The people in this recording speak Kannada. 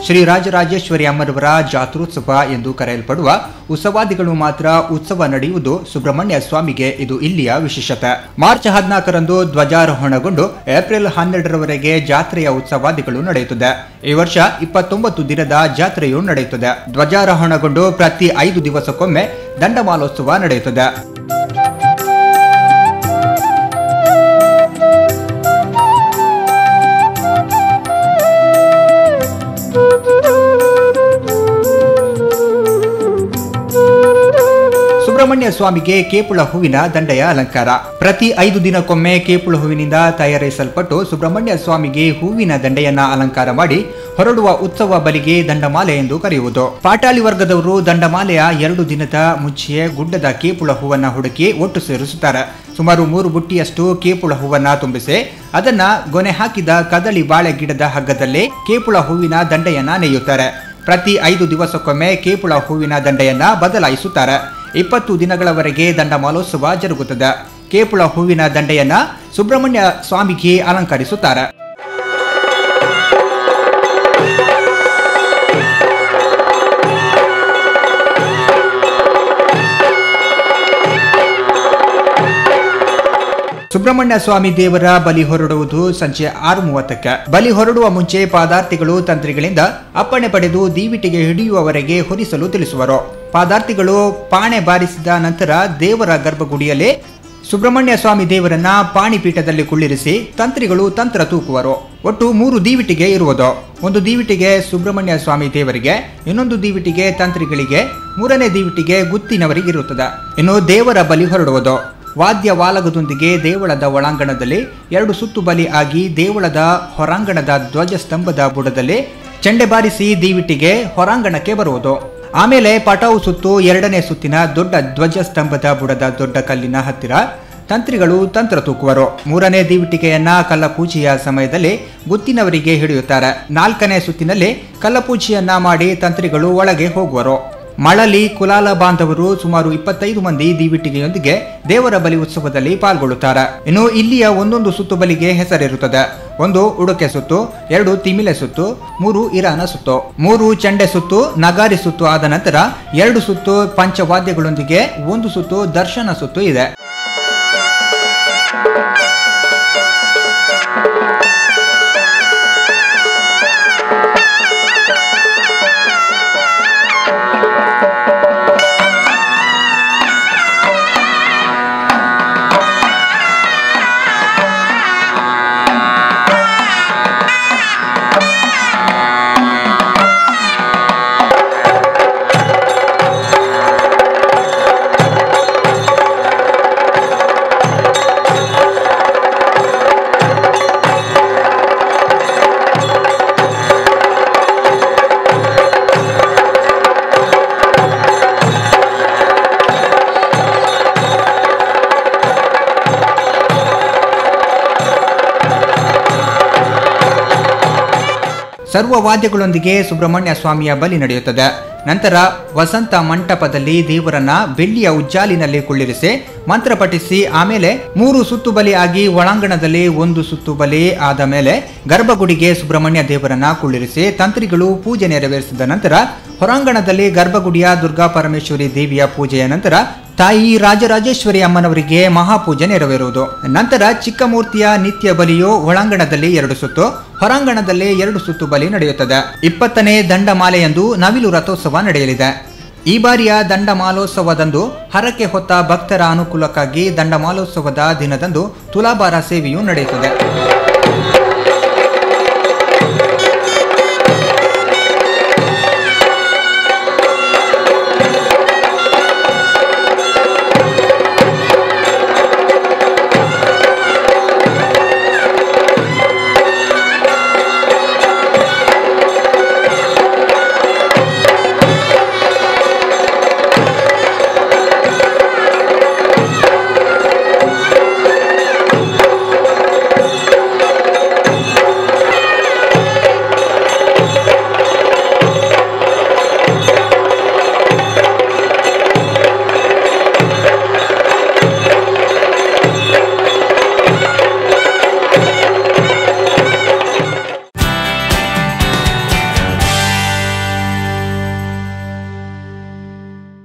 ಶ್ರೀ ರಾಜರಾಜೇಶ್ವರಿ ಅಮ್ಮನವರ ಜಾತ್ರೋತ್ಸವ ಎಂದು ಕರೆಯಲ್ಪಡುವ ಉತ್ಸವಾದಿಗಳು ಮಾತ್ರ ಉತ್ಸವ ನಡೆಯುವುದು ಸುಬ್ರಹ್ಮಣ್ಯ ಸ್ವಾಮಿಗೆ ಇದು ಇಲ್ಲಿಯ ವಿಶೇಷತೆ. ಮಾರ್ಚ್ 14ರಂದು ಧ್ವಜಾರೋಹಣಗೊಂಡು ಏಪ್ರಿಲ್ 12ರವರೆಗೆ ಜಾತ್ರೆಯ ಉತ್ಸವಾದಿಗಳು ನಡೆಯುತ್ತದೆ. ಈ ವರ್ಷ 29 ದಿನದ ಜಾತ್ರೆಯು ನಡೆಯುತ್ತದೆ. ಧ್ವಜಾರೋಹಣಗೊಂಡು ಪ್ರತಿ 5 ದಿವಸಕ್ಕೊಮ್ಮೆ ದಂಡಮಾಲೋತ್ಸವ ನಡೆಯುತ್ತದೆ. ಸುಬ್ರಹ್ಮಣ್ಯ ಸ್ವಾಮಿಗೆ ಕೇಪುಳ ಹೂವಿನ ದಂಡೆಯ ಅಲಂಕಾರ. ಪ್ರತಿ 5 ದಿನಕ್ಕೊಮ್ಮೆ ಕೇಪುಳ ಹೂವಿನಿಂದ ತಯಾರಿಸಲ್ಪಟ್ಟು ಸುಬ್ರಹ್ಮಣ್ಯ ಸ್ವಾಮಿಗೆ ಹೂವಿನ ದಂಡೆಯನ್ನ ಅಲಂಕಾರ ಮಾಡಿ ಹೊರಡುವ ಉತ್ಸವ ಬಲಿಗೆ ದಂಡಮಾಲೆ ಎಂದು ಕರೆಯುವುದು. ಪಾಟಾಳಿ ವರ್ಗದವರು ದಂಡಮಾಲೆಯ 2 ದಿನದ ಮುಂಚೆಯೇ ಗುಡ್ಡದ ಕೇಪುಳ ಹೂವನ್ನ ಹುಡುಕಿ ಒಟ್ಟು ಸೇರಿಸುತ್ತಾರೆ. ಸುಮಾರು 3 ಬುಟ್ಟಿಯಷ್ಟು ಕೇಪುಳ ಹೂವನ್ನ ತುಂಬಿಸಿ ಅದನ್ನ ಗೊನೆ ಹಾಕಿದ ಕದಳಿ ಬಾಳೆ ಗಿಡದ ಹಗ್ಗದಲ್ಲಿ ಕೇಪುಳ ಹೂವಿನ ದಂಡೆಯನ್ನ ನೇಯುತ್ತಾರೆ. ಪ್ರತಿ 5 ದಿವಸಕ್ಕೊಮ್ಮೆ ಕೇಪುಳ ಹೂವಿನ ದಂಡೆಯನ್ನ ಬದಲಾಯಿಸುತ್ತಾರೆ. 20 ದಿನಗಳವರೆಗೆ ದಂಡಮಾಲೋತ್ಸವ ಜರುಗುತ್ತದೆ. ಕೇಪುಳ ಹೂವಿನ ದಂಡೆಯನ್ನ ಸುಬ್ರಹ್ಮಣ್ಯ ಸ್ವಾಮಿಗೆ ಅಲಂಕರಿಸುತ್ತಾರೆ. ಸುಬ್ರಹ್ಮಣ್ಯ ಸ್ವಾಮಿ ದೇವರ ಬಲಿ ಹೊರಡುವುದು ಸಂಜೆ 6:30ಕ್ಕೆ. ಬಲಿ ಹೊರಡುವ ಮುಂಚೆ ಪಾದಾರ್ಥಿಗಳು ತಂತ್ರಿಗಳಿಂದ ಅಪ್ಪಣೆ ಪಡೆದು ದೀವಿಟಿಗೆ ಹಿಡಿಯುವವರೆಗೆ ಹೊರಿಸಲು ತಿಳಿಸುವರು. ಪಾದಾರ್ಥಿಗಳು ಪಾಣೆ ಬಾರಿಸಿದ ನಂತರ ದೇವರ ಗರ್ಭಗುಡಿಯಲ್ಲಿ ಸುಬ್ರಹ್ಮಣ್ಯ ಸ್ವಾಮಿ ದೇವರನ್ನ ಪಾಣಿಪೀಠದಲ್ಲಿ ಕುಳ್ಳಿರಿಸಿ ತಂತ್ರಿಗಳು ತಂತ್ರ ತೂಕುವರು. ಒಟ್ಟು 3 ದೀವಿಟಿಗೆ ಇರುವುದು. ಒಂದು ದೀವಿಟಿಗೆ ಸುಬ್ರಹ್ಮಣ್ಯ ಸ್ವಾಮಿ ದೇವರಿಗೆ, ಇನ್ನೊಂದು ದೀವಿಟಿಗೆ ತಂತ್ರಿಗಳಿಗೆ, 3ನೇ ದೀವಿಟಿಗೆ ಗುತ್ತಿನವರಿಗೆ ಇರುತ್ತದೆ. ಇನ್ನು ದೇವರ ಬಲಿ ಹೊರಡುವುದು. ವಾದ್ಯ ವಾಲಗದೊಂದಿಗೆ ದೇವಳದ ಒಳಾಂಗಣದಲ್ಲಿ 2 ಸುತ್ತು ಬಲಿ ಆಗಿ ದೇವಳದ ಹೊರಾಂಗಣದ ಧ್ವಜಸ್ತಂಭದ ಬುಡದಲ್ಲಿ ಚೆಂಡೆ ಬಾರಿಸಿ ದೀವಿಟಿಗೆ ಹೊರಾಂಗಣಕ್ಕೆ ಬರುವುದು. ಆಮೇಲೆ ಪಟಾವು ಸುತ್ತು 2ನೇ ಸುತ್ತಿನ ದೊಡ್ಡ ಧ್ವಜಸ್ತಂಭದ ಬುಡದ ದೊಡ್ಡ ಕಲ್ಲಿನ ಹತ್ತಿರ ತಂತ್ರಿಗಳು ತಂತ್ರ ತೂಕುವರು. 3ನೇ ದೀವಿಟಿಗೆಯನ್ನ ಕಲ್ಲಪೂಜೆಯ ಸಮಯದಲ್ಲಿ ಗುತ್ತಿನವರಿಗೆ ಹಿಡಿಯುತ್ತಾರೆ. 4ನೇ ಸುತ್ತಿನಲ್ಲಿ ಕಲ್ಲಪೂಜೆಯನ್ನ ಮಾಡಿ ತಂತ್ರಿಗಳು ಒಳಗೆ ಹೋಗುವರು. ಮಳಲಿ ಕುಲಾಲ ಬಾಂಧವರು ಸುಮಾರು 25 ಮಂದಿ ದೀವಿಟಿಗೆಯೊಂದಿಗೆ ದೇವರ ಬಲಿ ಉತ್ಸವದಲ್ಲಿ ಪಾಲ್ಗೊಳ್ಳುತ್ತಾರೆ. ಇನ್ನು ಇಲ್ಲಿಯ ಒಂದೊಂದು ಸುತ್ತು ಬಲಿಗೆ ಹೆಸರಿರುತ್ತದೆ. 1 ಉಡುಕೆ ಸುತ್ತು, 2 ತಿಮಿಲೆ ಸುತ್ತು, 3 ಇರಾನ ಸುತ್ತು, 3 ಚೆಂಡೆ ಸುತ್ತು, ನಗಾರಿ ಸುತ್ತು ಆದ ನಂತರ 2 ಸುತ್ತು ಪಂಚವಾದ್ಯಗಳೊಂದಿಗೆ 1 ಸುತ್ತು ದರ್ಶನ ಸುತ್ತು ಇದೆ. ಸರ್ವ ವಾದ್ಯಗಳೊಂದಿಗೆ ಸುಬ್ರಹ್ಮಣ್ಯ ಸ್ವಾಮಿಯ ಬಲಿ ನಡೆಯುತ್ತದೆ. ನಂತರ ವಸಂತ ಮಂಟಪದಲ್ಲಿ ದೇವರನ್ನ ಬೆಳ್ಳಿಯ ಉಜ್ಜಾಲಿನಲ್ಲಿ ಕುಳ್ಳಿರಿಸಿ ಮಂತ್ರ ಪಠಿಸಿ ಆಮೇಲೆ 3 ಸುತ್ತು ಬಲಿ ಆಗಿ ಒಳಾಂಗಣದಲ್ಲಿ 1 ಸುತ್ತು ಬಲಿ ಆದ ಮೇಲೆ ಗರ್ಭಗುಡಿಗೆ ಸುಬ್ರಹ್ಮಣ್ಯ ದೇವರನ್ನ ಕುಳ್ಳಿರಿಸಿ ತಂತ್ರಿಗಳು ಪೂಜೆ ನೆರವೇರಿಸಿದ ನಂತರ ಹೊರಾಂಗಣದಲ್ಲಿ ಗರ್ಭಗುಡಿಯ ದುರ್ಗಾ ಪರಮೇಶ್ವರಿ ದೇವಿಯ ಪೂಜೆಯ ನಂತರ ತಾಯಿ ರಾಜರಾಜೇಶ್ವರಿ ಅಮ್ಮನವರಿಗೆ ಮಹಾಪೂಜೆ ನೆರವೇರುವುದು. ನಂತರ ಚಿಕ್ಕ ಮೂರ್ತಿಯ ನಿತ್ಯ ಬಲಿಯು ಒಳಾಂಗಣದಲ್ಲಿ 2 ಸುತ್ತು, ಹೊರಾಂಗಣದಲ್ಲಿ 2 ಸುತ್ತು ಬಲಿ ನಡೆಯುತ್ತದೆ. 20ನೇ ದಂಡಮಾಲೆಯಂದು ನವಿಲು ರಥೋತ್ಸವ ನಡೆಯಲಿದೆ. ಈ ಬಾರಿಯ ದಂಡಮಾಲೋತ್ಸವದಂದು ಹರಕೆ ಹೊತ್ತ ಭಕ್ತರ ಅನುಕೂಲಕ್ಕಾಗಿ ದಂಡಮಾಲೋತ್ಸವದ ದಿನದಂದು ತುಲಾಭಾರ ಸೇವೆಯೂ ನಡೆಯುತ್ತದೆ.